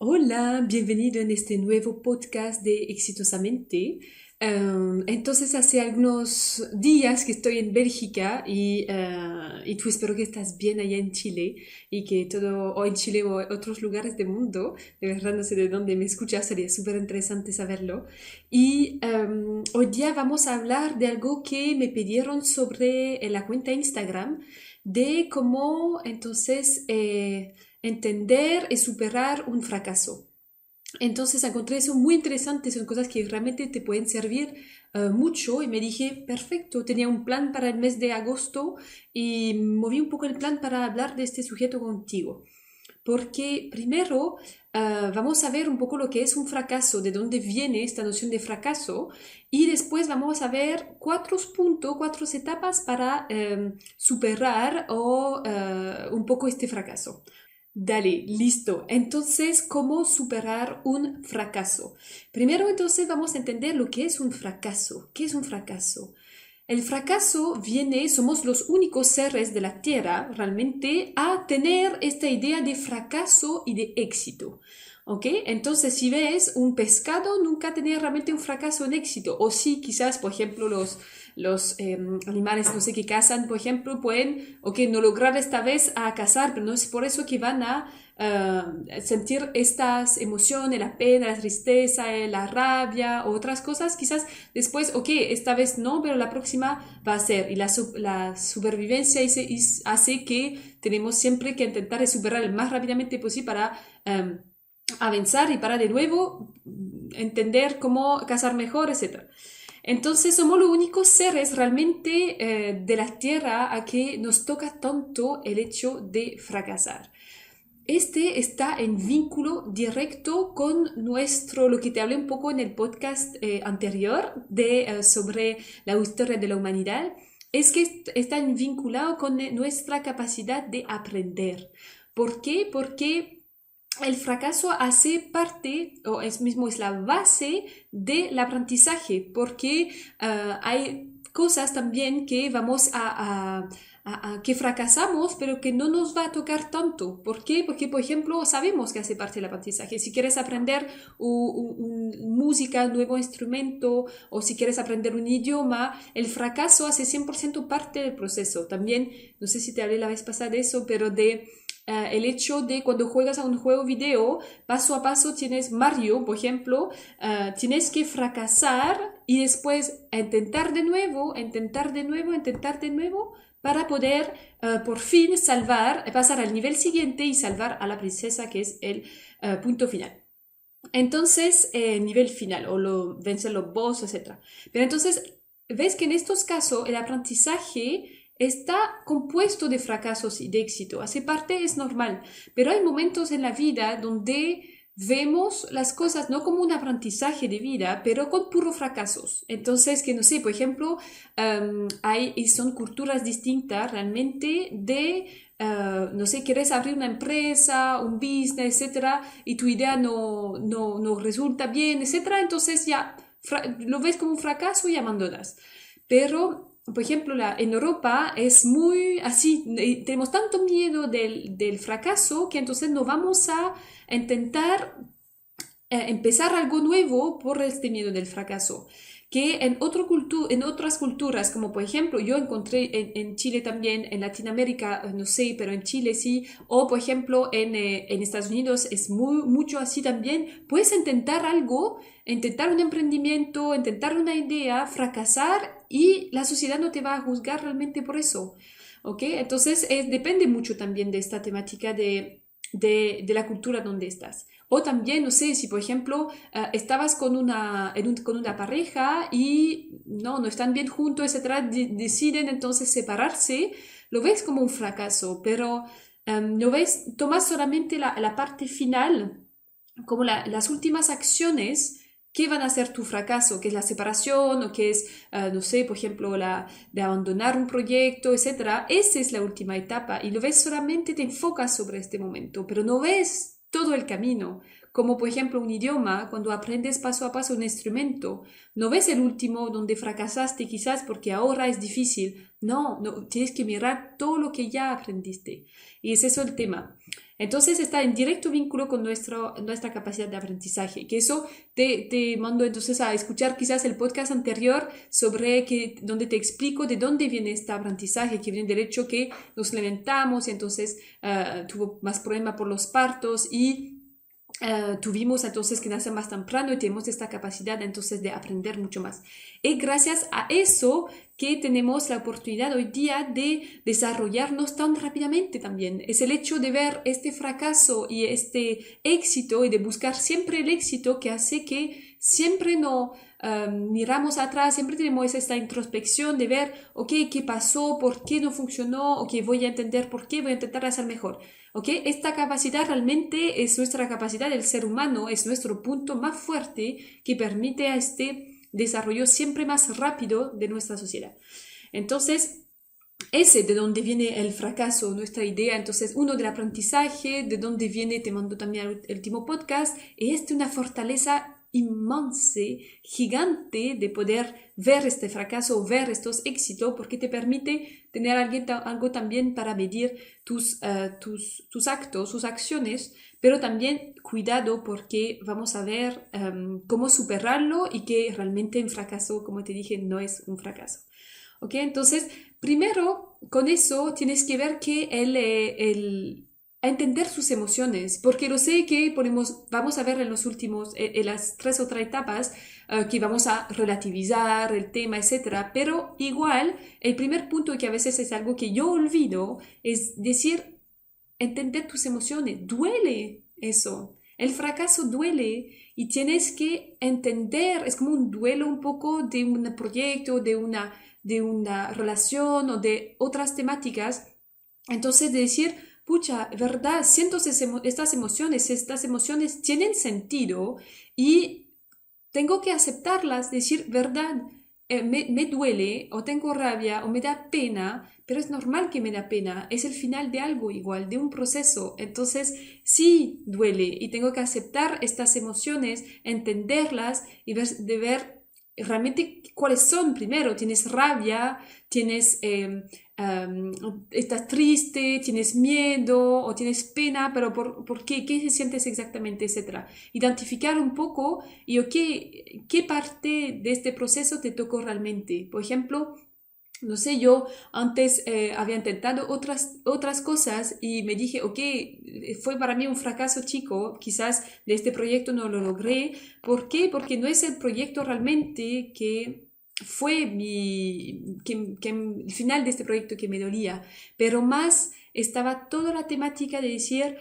Hola, bienvenido en este nuevo podcast de Exitosamente. Entonces, hace algunos días que estoy en Bélgica y tú espero que estás bien allá en Chile y que todo, o en Chile o en otros lugares del mundo, de verdad no sé de dónde me escuchas, sería súper interesante saberlo. Y hoy día vamos a hablar de algo que me pidieron sobre la cuenta Instagram, de cómo entonces entender y superar un fracaso. Entonces encontré eso muy interesante, son cosas que realmente te pueden servir mucho y me dije, perfecto, tenía un plan para el mes de agosto y moví un poco el plan para hablar de este sujeto contigo. Porque primero vamos a ver un poco lo que es un fracaso, de dónde viene esta noción de fracaso y después vamos a ver cuatro puntos, cuatro etapas para superar un poco este fracaso. Dale, listo. Entonces, ¿cómo superar un fracaso? Primero, entonces, vamos a entender lo que es un fracaso. ¿Qué es un fracaso? El fracaso viene, somos los únicos seres de la Tierra realmente a tener esta idea de fracaso y de éxito. ¿Ok? Entonces, si ves un pescado, nunca tenía realmente un fracaso en éxito. O sí, quizás, por ejemplo, los animales, no sé, que cazan, por ejemplo, pueden, ok, no lograr esta vez a cazar, pero no es por eso que van a sentir estas emociones, la pena, la tristeza, la rabia o otras cosas, quizás después, ok, esta vez no, pero la próxima va a ser. Y la supervivencia hace que tenemos siempre que intentar superar el más rápidamente posible para avanzar y para de nuevo entender cómo cazar mejor, etcétera. Entonces somos los únicos seres realmente de la Tierra a que nos toca tanto el hecho de fracasar. Este está en vínculo directo con nuestro, lo que te hablé un poco en el podcast anterior sobre la historia de la humanidad, es que está vinculado con nuestra capacidad de aprender. ¿Por qué? Porque el fracaso hace parte, o es mismo es la base del aprendizaje, porque hay cosas también que vamos que fracasamos, pero que no nos va a tocar tanto. ¿Por qué? Porque, por ejemplo, sabemos que hace parte del aprendizaje. Si quieres aprender música, un nuevo instrumento, o si quieres aprender un idioma, el fracaso hace 100% parte del proceso. También, no sé si te hablé la vez pasada de eso, pero de el hecho de cuando juegas a un juego video, paso a paso tienes Mario, por ejemplo, tienes que fracasar y después intentar de nuevo, intentar de nuevo, intentar de nuevo para poder por fin salvar, pasar al nivel siguiente y salvar a la princesa, que es el punto final. Entonces, nivel final, o vencer los boss, etc. Pero entonces, ves que en estos casos el aprendizaje está compuesto de fracasos y de éxito. Hace parte, es normal. Pero hay momentos en la vida donde vemos las cosas no como un aprendizaje de vida, pero con puros fracasos. Entonces, que no sé, por ejemplo, son culturas distintas realmente de no sé, quieres abrir una empresa, un business, etcétera, y tu idea no resulta bien, etcétera, entonces ya lo ves como un fracaso y abandonas. Pero, por ejemplo, en Europa es muy así, tenemos tanto miedo del fracaso que entonces no vamos a intentar empezar algo nuevo por este miedo del fracaso. Que en otras culturas, como por ejemplo yo encontré en Chile también, en Latinoamérica, no sé, pero en Chile sí, o por ejemplo en Estados Unidos es mucho así también, puedes intentar algo, intentar un emprendimiento, intentar una idea, fracasar y la sociedad no te va a juzgar realmente por eso. ¿Ok? Entonces depende mucho también de esta temática de la cultura donde estás. O también, no sé, si por ejemplo estabas con una pareja y no están bien juntos, etcétera, deciden entonces separarse, lo ves como un fracaso, pero lo ves, tomas solamente la parte final, como las últimas acciones que van a ser tu fracaso, que es la separación o que es, no sé, por ejemplo, de abandonar un proyecto, etcétera. Esa es la última etapa y lo ves solamente, te enfocas sobre este momento, pero no ves todo el camino. Como por ejemplo un idioma, cuando aprendes paso a paso un instrumento, no ves el último donde fracasaste quizás porque ahora es difícil, No, tienes que mirar todo lo que ya aprendiste. Y es eso el tema. Entonces está en directo vínculo con nuestra capacidad de aprendizaje, que eso te mando entonces a escuchar quizás el podcast anterior donde te explico de dónde viene este aprendizaje, que viene del hecho que nos levantamos y entonces tuvo más problema por los partos y tuvimos entonces que nacer más temprano y tenemos esta capacidad entonces de aprender mucho más. Y gracias a eso que tenemos la oportunidad hoy día de desarrollarnos tan rápidamente también. Es el hecho de ver este fracaso y este éxito y de buscar siempre el éxito que hace que siempre no miramos atrás, siempre tenemos esta introspección de ver, ok, ¿qué pasó? ¿Por qué no funcionó? Ok, voy a entender por qué, voy a intentar hacer mejor. ¿Ok? Esta capacidad realmente es nuestra capacidad del ser humano, es nuestro punto más fuerte que permite a este desarrollo siempre más rápido de nuestra sociedad. Entonces, ese de dónde viene el fracaso, nuestra idea, entonces uno del aprendizaje, de dónde viene, te mando también el último podcast, es una fortaleza inmensa, gigante de poder ver este fracaso, ver estos éxitos, porque te permite tener algo también para medir tus actos, sus acciones, pero también cuidado porque vamos a ver cómo superarlo y que realmente un fracaso, como te dije, no es un fracaso. ¿Ok? Entonces, primero, con eso tienes que ver que a entender sus emociones, porque lo sé que vamos a ver en en las 3 otras etapas, que vamos a relativizar el tema, etcétera, pero igual, el primer punto que a veces es algo que yo olvido, es decir, entender tus emociones. Duele eso. El fracaso duele y tienes que entender, es como un duelo un poco de un proyecto, de una relación o de otras temáticas. Entonces, de decir, pucha, verdad, siento estas emociones tienen sentido y tengo que aceptarlas, decir, verdad, me duele o tengo rabia o me da pena, pero es normal que me da pena, es el final de algo igual, de un proceso. Entonces, sí duele y tengo que aceptar estas emociones, entenderlas y ver realmente cuáles son. Primero, tienes rabia, estás triste, tienes miedo o tienes pena, pero ¿por qué? ¿Qué sientes exactamente? Etcétera. Identificar un poco y qué parte de este proceso te tocó realmente. Por ejemplo, no sé, yo antes había intentado otras cosas y me dije, ok, fue para mí un fracaso chico, quizás de este proyecto no lo logré. ¿Por qué? Porque no es el proyecto realmente que fue el final de este proyecto que me dolía, pero más estaba toda la temática de decir,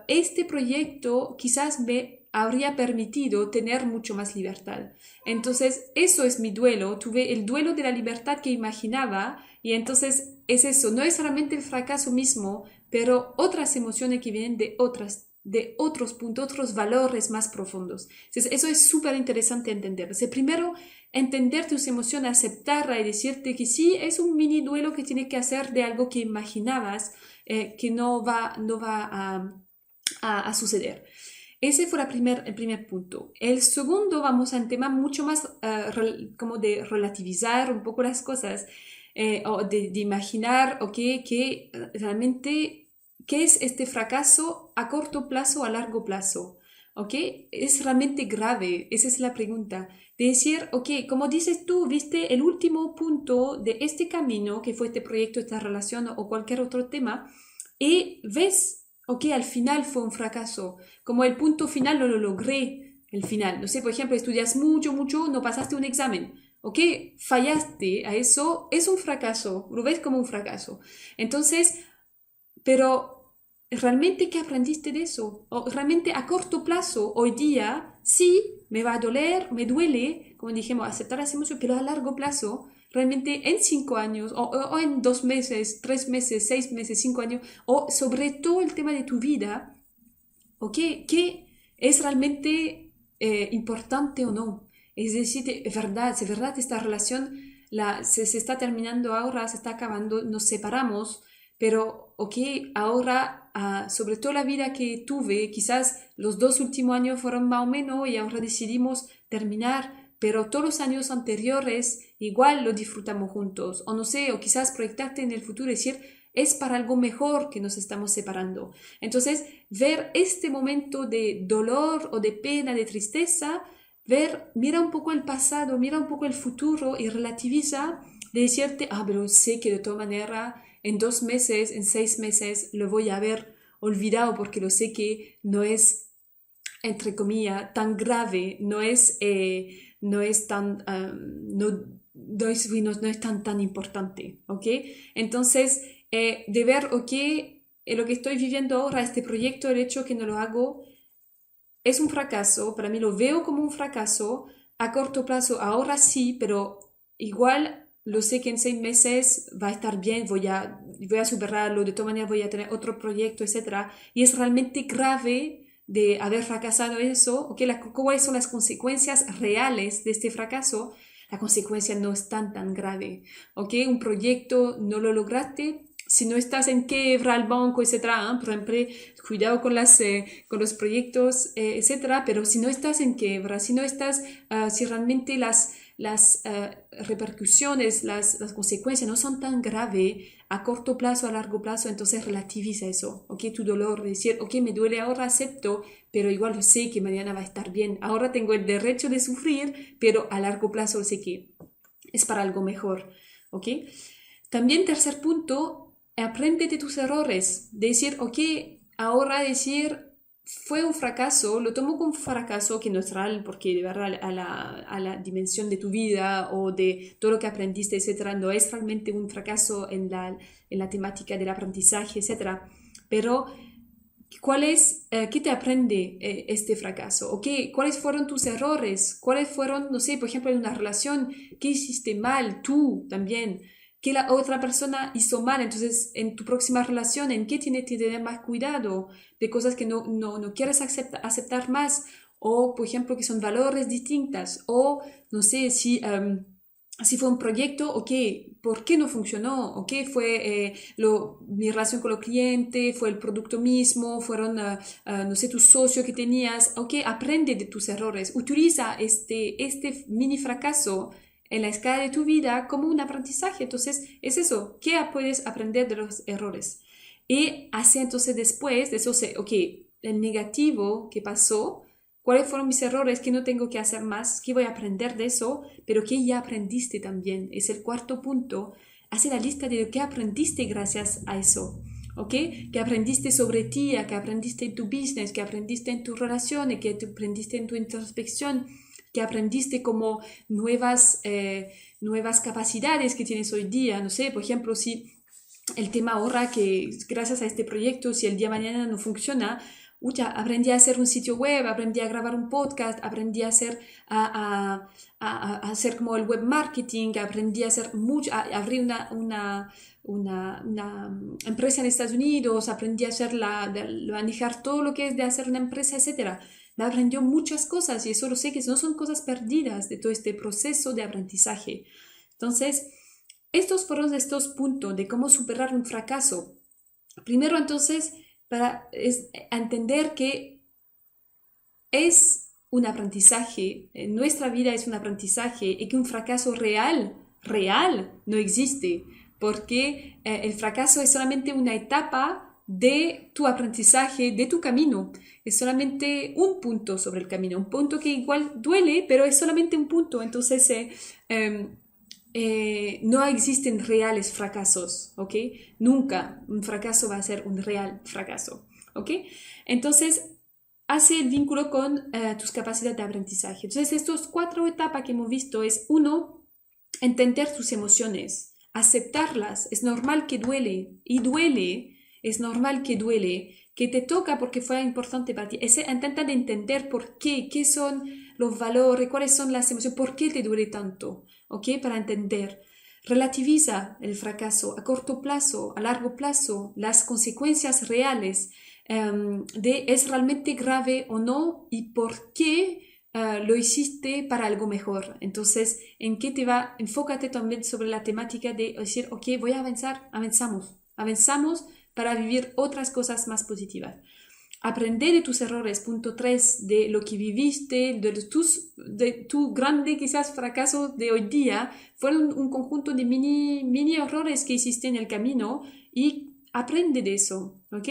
este proyecto quizás me habría permitido tener mucho más libertad. Entonces, eso es mi duelo. Tuve el duelo de la libertad que imaginaba y entonces es eso. No es solamente el fracaso mismo, pero otras emociones que vienen de otros puntos, otros valores más profundos. Entonces, eso es súper interesante entender. Entonces, primero, entender tus emociones, aceptarla y decirte que sí, es un mini duelo que tienes que hacer de algo que imaginabas que no va a suceder. Ese fue el primer punto. El segundo, vamos a un tema mucho más como de relativizar un poco las cosas, o de imaginar, que realmente, ¿qué es este fracaso a corto plazo o a largo plazo? ¿Ok? ¿Es realmente grave? Esa es la pregunta. De decir, ok, como dices tú, viste el último punto de este camino, que fue este proyecto, esta relación o cualquier otro tema, y ves, ok, al final fue un fracaso, como el punto final no lo logré, el final. No sé, por ejemplo, estudias mucho, no pasaste un examen, ok, fallaste a eso, es un fracaso, lo ves como un fracaso. Entonces, pero ¿realmente qué aprendiste de eso? O realmente a corto plazo, hoy día, sí, me va a doler, me duele, como dijimos, aceptar las emociones, pero a largo plazo, realmente en 5 años, o en 2 meses, 3 meses, 6 meses, 5 años, o sobre todo el tema de tu vida, ¿ok? ¿Qué es realmente importante o no? Es decir, es verdad esta relación se está terminando ahora, se está acabando, nos separamos, pero ok, ahora, sobre todo la vida que tuve, quizás los 2 últimos años fueron más o menos y ahora decidimos terminar, pero todos los años anteriores igual lo disfrutamos juntos, o no sé, o quizás proyectarte en el futuro y decir, es para algo mejor que nos estamos separando. Entonces, ver este momento de dolor o de pena, de tristeza, mira un poco el pasado, mira un poco el futuro y relativiza de decirte, pero sé que de todas maneras en 2 meses, en 6 meses lo voy a haber olvidado porque lo sé que no es, entre comillas, tan grave, no es tan, no es tan importante, ¿ok? Entonces, de ver, ok, lo que estoy viviendo ahora, este proyecto, el hecho que no lo hago, es un fracaso, para mí lo veo como un fracaso, a corto plazo, ahora sí, pero igual lo sé que en 6 meses va a estar bien, voy a superarlo, de todas maneras voy a tener otro proyecto, etcétera. Y es realmente grave de haber fracasado eso, ¿ok? ¿Cuáles son las consecuencias reales de este fracaso? La consecuencia no es tan grave, ¿ok? Un proyecto no lo lograste, si no estás en quiebra el banco, etcétera, por ejemplo, cuidado con con los proyectos, etcétera, pero si no estás en quiebra, si no estás, si realmente las repercusiones, las consecuencias no son tan graves a corto plazo, a largo plazo, entonces relativiza eso, ¿ok? Tu dolor, decir, ok, me duele ahora, acepto, pero igual sé que mañana va a estar bien. Ahora tengo el derecho de sufrir, pero a largo plazo sé que es para algo mejor, ¿ok? También tercer punto, aprende de tus errores. Decir, ok, ahora decir, fue un fracaso, lo tomo como un fracaso que no es real, porque de verdad a la dimensión de tu vida o de todo lo que aprendiste, etcétera, no es realmente un fracaso en la temática del aprendizaje, etcétera. Pero ¿qué te aprende este fracaso? ¿O cuáles fueron tus errores? ¿Cuáles fueron, no sé, por ejemplo, en una relación, qué hiciste mal tú también? ¿Qué la otra persona hizo mal? Entonces, en tu próxima relación, ¿en qué tienes que tener más cuidado? De cosas que no quieres aceptar más. O, por ejemplo, que son valores distintas. O, no sé, si fue un proyecto, ok, ¿por qué no funcionó? ¿Ok? Fue mi relación con el cliente, fue el producto mismo, fueron, no sé, tu socio que tenías. Ok, aprende de tus errores. Utiliza este mini fracaso en la escala de tu vida como un aprendizaje. Entonces, es eso, ¿qué puedes aprender de los errores? Y así entonces después de eso, ok, el negativo que pasó, cuáles fueron mis errores, qué no tengo que hacer más, qué voy a aprender de eso, pero qué ya aprendiste también. Es el cuarto punto. Hace la lista de lo que aprendiste gracias a eso. ¿Ok? Que aprendiste sobre ti, que aprendiste en tu business, que aprendiste en tus relaciones, que aprendiste en tu introspección, que aprendiste como nuevas capacidades que tienes hoy día. No sé, por ejemplo, si el tema ahora que gracias a este proyecto, si el día de mañana no funciona, aprendí a hacer un sitio web, aprendí a grabar un podcast, aprendí a a hacer como el web marketing, aprendí a hacer mucho, a abrir una empresa en Estados Unidos, aprendí a manejar todo lo que es de hacer una empresa, etcétera. Me aprendió muchas cosas y eso lo sé que no son cosas perdidas de todo este proceso de aprendizaje. Entonces, estos fueron estos puntos de cómo superar un fracaso. Primero, entonces, para entender que es un aprendizaje, en nuestra vida es un aprendizaje y que un fracaso real, no existe, porque el fracaso es solamente una etapa de tu aprendizaje, de tu camino. Es solamente un punto sobre el camino, un punto que igual duele, pero es solamente un punto. Entonces, no existen reales fracasos, ¿ok? Nunca un fracaso va a ser un real fracaso, ¿ok? Entonces, hace el vínculo con tus capacidades de aprendizaje. Entonces, estas 4 etapas que hemos visto es, uno, entender tus emociones, aceptarlas. Es normal que duele y duele, es normal que te toca porque fue importante para ti. Intenta de entender por qué son los valores, cuáles son las emociones, por qué te duele tanto, ¿ok? Para entender. Relativiza el fracaso a corto plazo, a largo plazo, las consecuencias reales de es realmente grave o no y por qué lo hiciste para algo mejor. Entonces, ¿en qué te va? Enfócate también sobre la temática de decir, ok, voy a avanzamos para vivir otras cosas más positivas. Aprender de tus errores, punto 3, de lo que viviste, de tu grande quizás fracaso de hoy día, fueron un conjunto de mini errores que hiciste en el camino y aprende de eso, ¿ok?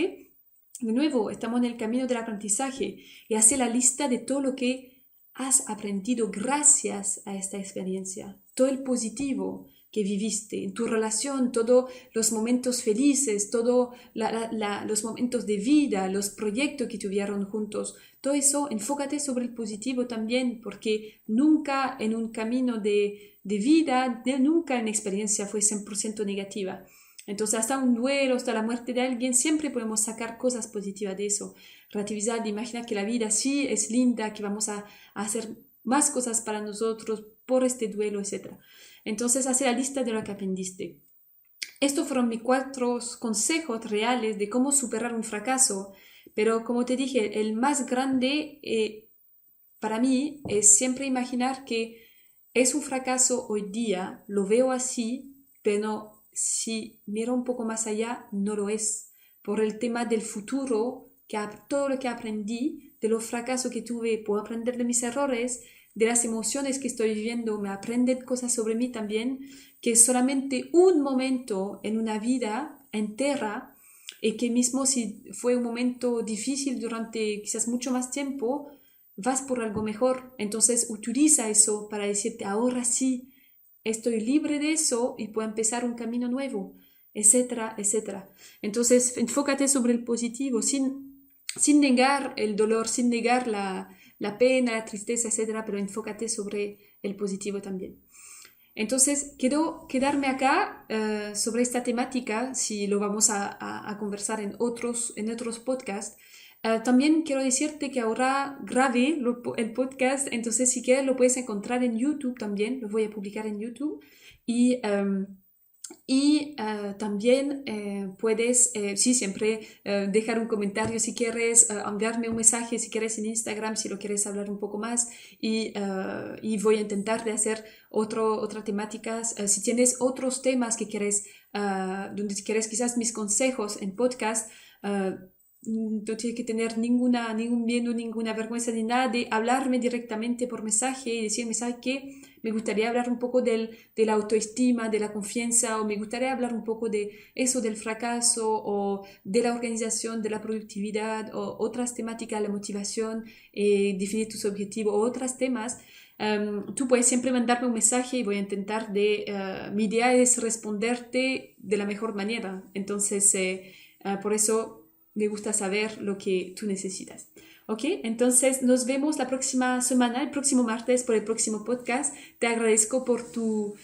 De nuevo, estamos en el camino del aprendizaje y hace la lista de todo lo que has aprendido gracias a esta experiencia, todo el positivo que viviste en tu relación, todos los momentos felices, todos los momentos de vida, los proyectos que tuvieron juntos, todo eso, enfócate sobre el positivo también, porque nunca en un camino de vida, nunca en experiencia fue 100% negativa. Entonces, hasta un duelo, hasta la muerte de alguien, siempre podemos sacar cosas positivas de eso. Relativizar, imaginar que la vida sí es linda, que vamos a hacer más cosas para nosotros por este duelo, etc. Entonces, hacer la lista de lo que aprendiste. Estos fueron mis 4 consejos reales de cómo superar un fracaso. Pero como te dije, el más grande para mí es siempre imaginar que es un fracaso hoy día, lo veo así, pero si miro un poco más allá, no lo es. Por el tema del futuro, todo lo que aprendí, de los fracasos que tuve, puedo aprender de mis errores, de las emociones que estoy viviendo, me aprenden cosas sobre mí también, que es solamente un momento en una vida entera y que mismo si fue un momento difícil durante quizás mucho más tiempo, vas por algo mejor. Entonces utiliza eso para decirte, ahora sí, estoy libre de eso y puedo empezar un camino nuevo, etcétera, etcétera. Entonces, enfócate sobre el positivo, sin negar el dolor, sin negar la pena, la tristeza, etcétera, pero enfócate sobre el positivo también. Entonces, quiero quedarme acá sobre esta temática, si lo vamos a conversar en otros podcasts. También quiero decirte que ahora grabé el podcast, entonces si quieres lo puedes encontrar en YouTube también, lo voy a publicar en YouTube y también puedes, sí, siempre dejar un comentario si quieres, enviarme un mensaje si quieres en Instagram, si lo quieres hablar un poco más y voy a intentar de hacer otras temáticas. Si tienes otros temas que quieres, donde quieres quizás mis consejos en podcast, no tienes que tener ningún miedo, ninguna vergüenza ni nada de hablarme directamente por mensaje y decirme, ¿sabes qué? Me gustaría hablar un poco de la autoestima, de la confianza, o me gustaría hablar un poco de eso, del fracaso, o de la organización, de la productividad, o otras temáticas, la motivación, definir tus objetivos, o otros temas. Tú puedes siempre mandarme un mensaje y voy a intentar mi idea es responderte de la mejor manera. Entonces, por eso me gusta saber lo que tú necesitas. ¿Ok? Entonces nos vemos la próxima semana, el próximo martes, por el próximo podcast. Te agradezco por tu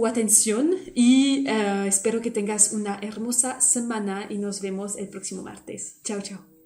atención y espero que tengas una hermosa semana y nos vemos el próximo martes. Chao, chao.